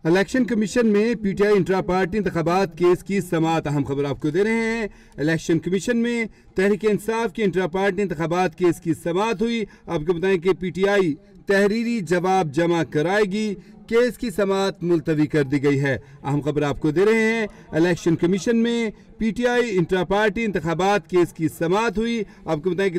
Election commission में PTI intra party इंतखाबात case की समाअत। अहम खबर आपको दे रहे हैं। इलेक्शन कमीशन में तहरीक इंसाफ के इंट्रा पार्टी इंतखाबात केस की समाअत हुई। आपको बताएं कि पीटीआई तहरीरी जवाब जमा कराएगी। केस की समाअत मुलतवी कर दी गई है। अहम खबर आपको दे रहे हैं। इलेक्शन कमीशन में पीटीआई इंट्रा पार्टी इंतखाबात केस की समाअत हुई। आपको बताएं कि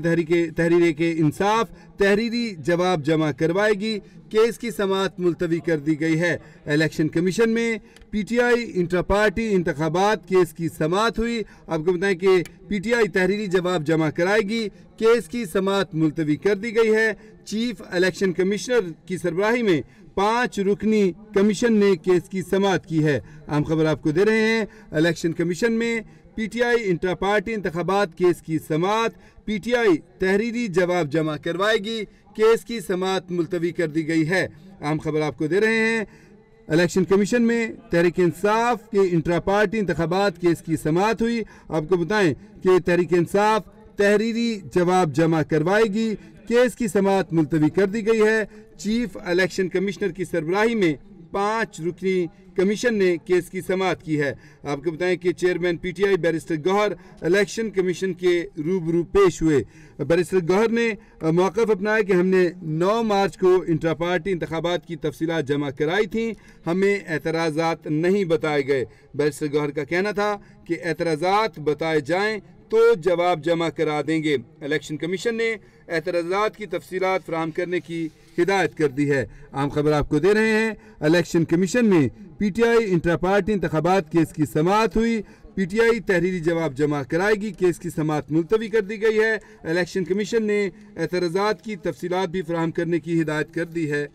तहरीक इंसाफ तहरीरी जवाब जमा करवाएगी। केस की समाअत मुलतवी कर दी गई है। इलेक्शन कमीशन में पीटीआई इंट्रा पार्टी इंतखाबात केस की समाअत हुई। आपको बताएं कि पीटीआई तहरीरी जवाब जमा कराएगी। केस की समाअत मुलतवी कर दी गई है। चीफ इलेक्शन कमिश्नर की सरबराही में 5 रुकनी कमीशन ने केस की समाअत की है। अहम खबर आपको दे रहे हैं। इलेक्शन कमीशन में पीटीआई इंट्रा पार्टी इंतखाबात केस की समाअत। पीटीआई तहरीरी जवाब जमा करवाएगी। केस की समाअत मुलतवी कर दी गई है। अहम खबर आपको दे रहे हैं। इलेक्शन कमीशन में तहरीक इंसाफ के इंट्रा पार्टी इंतखाबात केस की समाअत हुई। आपको बताएं कि तहरीक इंसाफ तहरीरी जवाब जमा करवाएगी। केस की समाअत मुलतवी कर दी गई है। चीफ इलेक्शन कमिश्नर की सरबराही में 5 रुकनी कमीशन ने केस की समाअत की है। आपको बताएं कि chairman PTI barrister Gauhar election commission के रूबरू पेश हुए। बैरिस्टर गौहर ने मौक़िफ़ अपनाया कि हमने 9 मार्च को इंट्रा पार्टी इंतखाबात की तफसीलात जमा कराई थी, हमें एतराज़ात नहीं बताए गए। बैरिस्टर गौहर का कहना था कि एतराज़ात बताए जाएँ तो जवाब जमा करा देंगे। इलेक्शन कमीशन ने एतराज़ात की तफसीलात फराहम करने की हिदायत कर दी है। आम खबर आपको दे रहे हैं। इलेक्शन कमीशन में पीटीआई इंट्रा पार्टी इंतखाबात केस की समाअत हुई। पीटीआई तहरीरी जवाब जमा कराएगी। केस की समाअत मुलतवी कर दी गई है। इलेक्शन कमीशन ने एतराज़ात की तफसीलात भी फराहम करने की हिदायत कर दी है।